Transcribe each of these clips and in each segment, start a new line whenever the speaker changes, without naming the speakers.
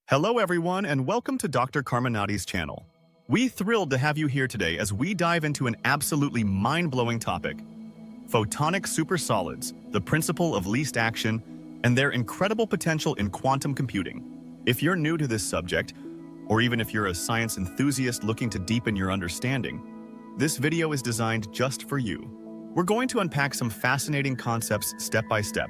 Hello everyone and welcome to Dr. Carminati's channel. We thrilled to have you here today as we dive into an absolutely mind-blowing topic, photonic supersolids, the principle of least action, and their incredible potential in quantum computing. If you're new to this subject, or even if you're a science enthusiast looking to deepen your understanding, this video is designed just for you. We're going to unpack some fascinating concepts step by step,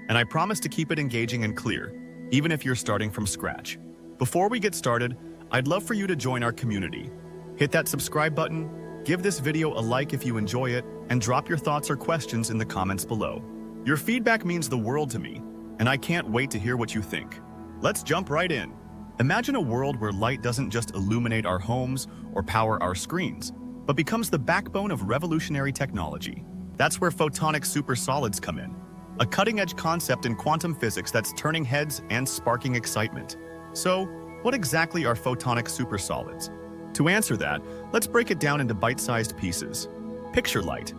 and I promise to keep it engaging and clear, even if you're starting from scratch. Before we get started, I'd love for you to join our community. Hit that subscribe button, give this video a like if you enjoy it, and drop your thoughts or questions in the comments below. Your feedback means the world to me, and I can't wait to hear what you think. Let's jump right in. Imagine a world where light doesn't just illuminate our homes or power our screens, but becomes the backbone of revolutionary technology. That's where photonic supersolids come in, a cutting-edge concept in quantum physics that's turning heads and sparking excitement. So, what exactly are photonic supersolids? To answer that, let's break it down into bite-sized pieces. Picture light.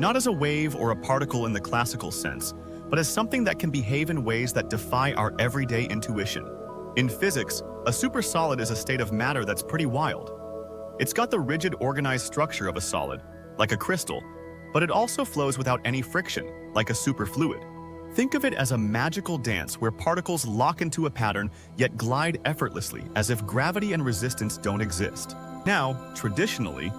Not as a wave or a particle in the classical sense, but as something that can behave in ways that defy our everyday intuition. In physics, a supersolid is a state of matter that's pretty wild. It's got the rigid, organized structure of a solid, like a crystal, but it also flows without any friction, like a superfluid. Think of it as a magical dance where particles lock into a pattern yet glide effortlessly as if gravity and resistance don't exist. Now, traditionally,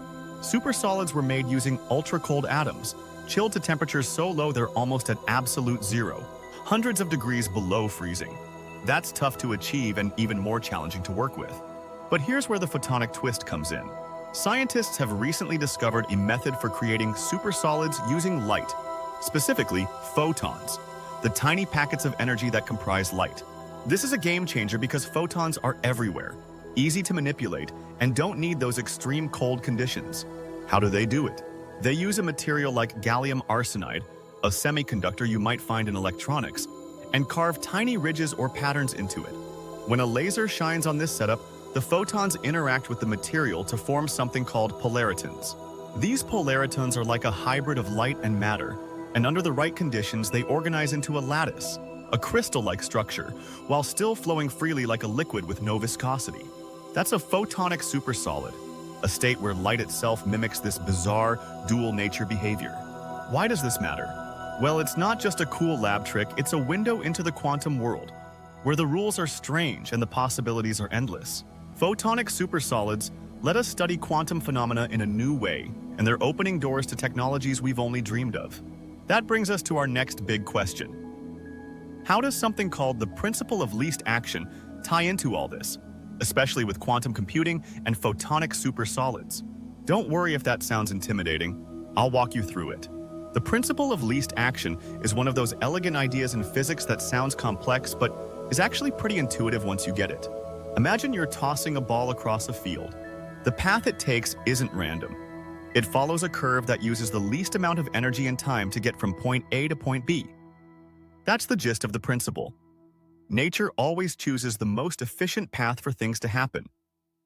supersolids were made using ultra-cold atoms, chilled to temperatures so low they're almost at absolute zero, hundreds of degrees below freezing. That's tough to achieve and even more challenging to work with. But here's where the photonic twist comes in. Scientists have recently discovered a method for creating supersolids using light, specifically photons, the tiny packets of energy that comprise light. This is a game changer because photons are everywhere, easy to manipulate, and don't need those extreme cold conditions. How do they do it? They use a material like gallium arsenide, a semiconductor you might find in electronics, and carve tiny ridges or patterns into it. When a laser shines on this setup, the photons interact with the material to form something called polaritons. These polaritons are like a hybrid of light and matter, and under the right conditions, they organize into a lattice, a crystal-like structure, while still flowing freely like a liquid with no viscosity. That's a photonic supersolid, a state where light itself mimics this bizarre, dual-nature behavior. Why does this matter? Well, it's not just a cool lab trick, it's a window into the quantum world, where the rules are strange and the possibilities are endless. Photonic supersolids let us study quantum phenomena in a new way, and they're opening doors to technologies we've only dreamed of. That brings us to our next big question. How does something called the principle of least action tie into all this, especially with quantum computing and photonic supersolids? Don't worry if that sounds intimidating. I'll walk you through it. The principle of least action is one of those elegant ideas in physics that sounds complex but is actually pretty intuitive once you get it. Imagine you're tossing a ball across a field. The path it takes isn't random. It follows a curve that uses the least amount of energy and time to get from point A to point B. That's the gist of the principle. Nature always chooses the most efficient path for things to happen,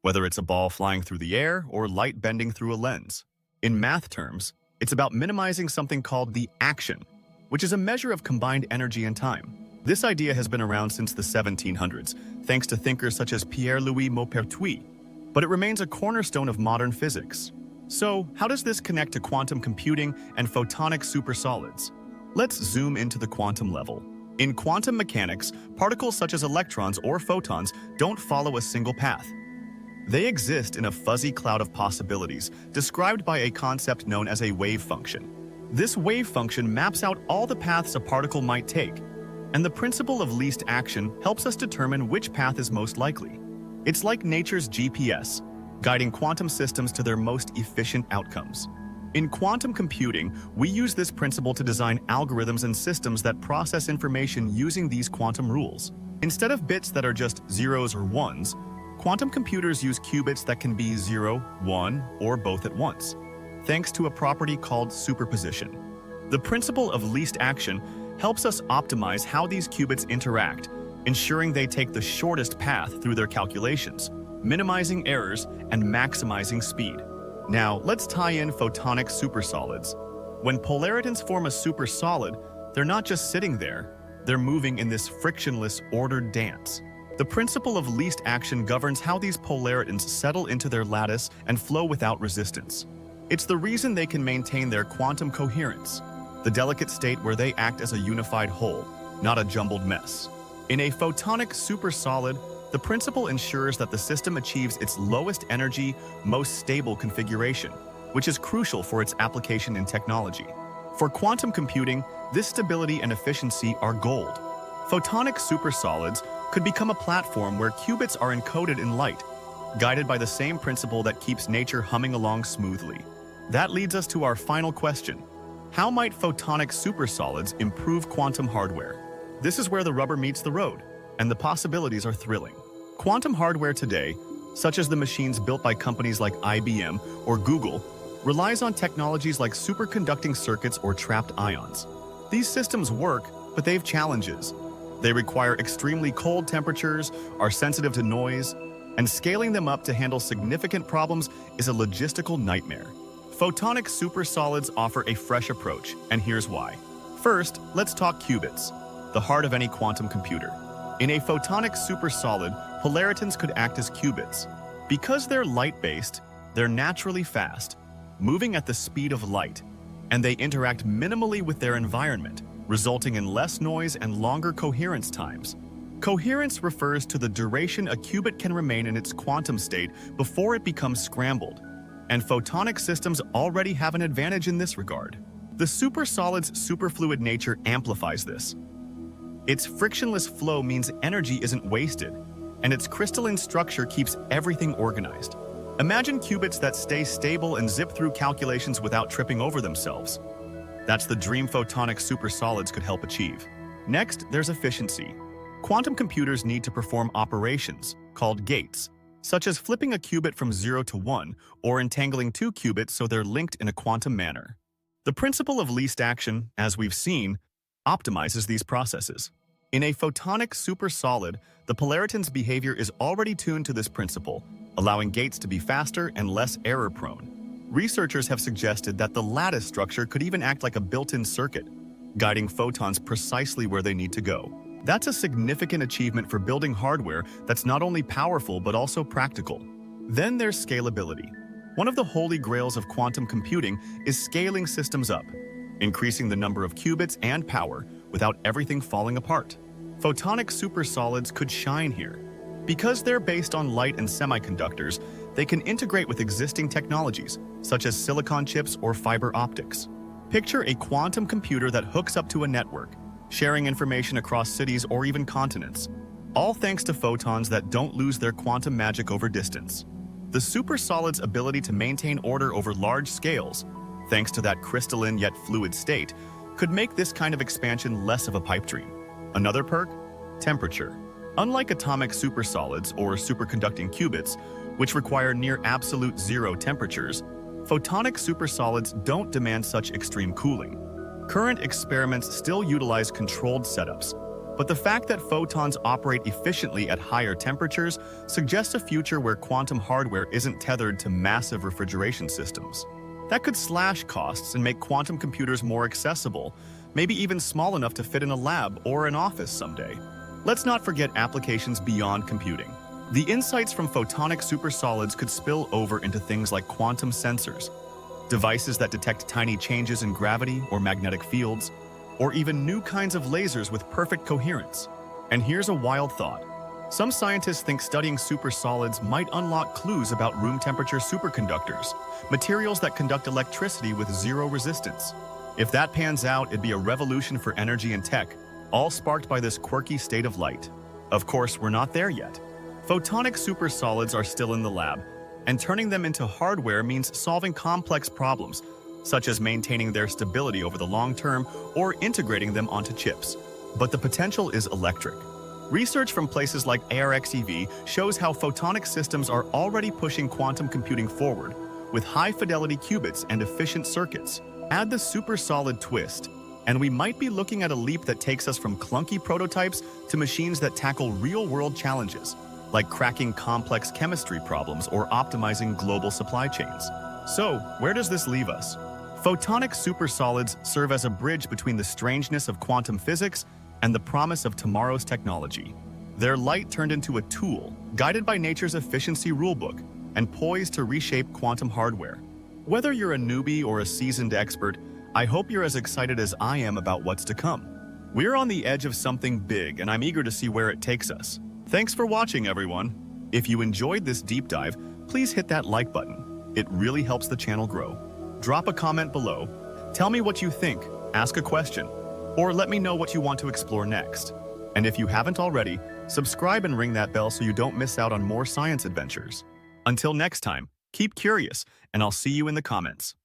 whether it's a ball flying through the air or light bending through a lens. In math terms, it's about minimizing something called the action, which is a measure of combined energy and time. This idea has been around since the 1700s, thanks to thinkers such as Pierre-Louis Maupertuis, but it remains a cornerstone of modern physics. So, how does this connect to quantum computing and photonic supersolids? Let's zoom into the quantum level. In quantum mechanics, particles such as electrons or photons don't follow a single path. They exist in a fuzzy cloud of possibilities, described by a concept known as a wave function. This wave function maps out all the paths a particle might take, and the principle of least action helps us determine which path is most likely. It's like nature's GPS, guiding quantum systems to their most efficient outcomes. In quantum computing, we use this principle to design algorithms and systems that process information using these quantum rules. Instead of bits that are just zeros or ones, quantum computers use qubits that can be 0, 1, or both at once, thanks to a property called superposition. The principle of least action helps us optimize how these qubits interact, ensuring they take the shortest path through their calculations, minimizing errors and maximizing speed. Now, let's tie in photonic supersolids. When polaritons form a supersolid, they're not just sitting there, they're moving in this frictionless, ordered dance. The principle of least action governs how these polaritons settle into their lattice and flow without resistance. It's the reason they can maintain their quantum coherence, the delicate state where they act as a unified whole, not a jumbled mess. In a photonic supersolid, the principle ensures that the system achieves its lowest energy, most stable configuration, which is crucial for its application in technology. For quantum computing, this stability and efficiency are gold. Photonic supersolids could become a platform where qubits are encoded in light, guided by the same principle that keeps nature humming along smoothly. That leads us to our final question. How might photonic supersolids improve quantum hardware? This is where the rubber meets the road, and the possibilities are thrilling. Quantum hardware today, such as the machines built by companies like IBM or Google, relies on technologies like superconducting circuits or trapped ions. These systems work, but they have challenges. They require extremely cold temperatures, are sensitive to noise, and scaling them up to handle significant problems is a logistical nightmare. Photonic supersolids offer a fresh approach, and here's why. First, let's talk qubits, the heart of any quantum computer. In a photonic supersolid, polaritons could act as qubits. Because they're light-based, they're naturally fast, moving at the speed of light, and they interact minimally with their environment, resulting in less noise and longer coherence times. Coherence refers to the duration a qubit can remain in its quantum state before it becomes scrambled, and photonic systems already have an advantage in this regard. The supersolid's superfluid nature amplifies this. Its frictionless flow means energy isn't wasted, and its crystalline structure keeps everything organized. Imagine qubits that stay stable and zip through calculations without tripping over themselves. That's the dream photonic supersolids could help achieve. Next, there's efficiency. Quantum computers need to perform operations, called gates, such as flipping a qubit from 0 to 1 or entangling two qubits so they're linked in a quantum manner. The principle of least action, as we've seen, optimizes these processes. In a photonic supersolid, the polariton's behavior is already tuned to this principle, allowing gates to be faster and less error-prone. Researchers have suggested that the lattice structure could even act like a built-in circuit, guiding photons precisely where they need to go. That's a significant achievement for building hardware that's not only powerful but also practical. Then there's scalability. One of the holy grails of quantum computing is scaling systems up, increasing the number of qubits and power without everything falling apart. Photonic supersolids could shine here. Because they're based on light and semiconductors, they can integrate with existing technologies, such as silicon chips or fiber optics. Picture a quantum computer that hooks up to a network, sharing information across cities or even continents, all thanks to photons that don't lose their quantum magic over distance. The supersolid's ability to maintain order over large scales, thanks to that crystalline yet fluid state, could make this kind of expansion less of a pipe dream. Another perk? Temperature. Unlike atomic supersolids or superconducting qubits, which require near absolute zero temperatures, photonic supersolids don't demand such extreme cooling. Current experiments still utilize controlled setups, but the fact that photons operate efficiently at higher temperatures suggests a future where quantum hardware isn't tethered to massive refrigeration systems. That could slash costs and make quantum computers more accessible, maybe even small enough to fit in a lab or an office someday. Let's not forget applications beyond computing. The insights from photonic supersolids could spill over into things like quantum sensors, devices that detect tiny changes in gravity or magnetic fields, or even new kinds of lasers with perfect coherence. And here's a wild thought. Some scientists think studying supersolids might unlock clues about room temperature superconductors, materials that conduct electricity with zero resistance. If that pans out, it'd be a revolution for energy and tech, all sparked by this quirky state of light. Of course, we're not there yet. Photonic supersolids are still in the lab, and turning them into hardware means solving complex problems, such as maintaining their stability over the long term or integrating them onto chips. But the potential is electric. Research from places like ARXEV shows how photonic systems are already pushing quantum computing forward, with high-fidelity qubits and efficient circuits. Add the supersolid twist, and we might be looking at a leap that takes us from clunky prototypes to machines that tackle real-world challenges, like cracking complex chemistry problems or optimizing global supply chains. So, where does this leave us? Photonic supersolids serve as a bridge between the strangeness of quantum physics and the promise of tomorrow's technology. Their light turned into a tool, guided by nature's efficiency rulebook, and poised to reshape quantum hardware. Whether you're a newbie or a seasoned expert, I hope you're as excited as I am about what's to come. We're on the edge of something big, and I'm eager to see where it takes us. Thanks for watching, everyone. If you enjoyed this deep dive, please hit that like button. It really helps the channel grow. Drop a comment below. Tell me what you think, ask a question, or let me know what you want to explore next. And if you haven't already, subscribe and ring that bell so you don't miss out on more science adventures. Until next time, keep curious, and I'll see you in the comments.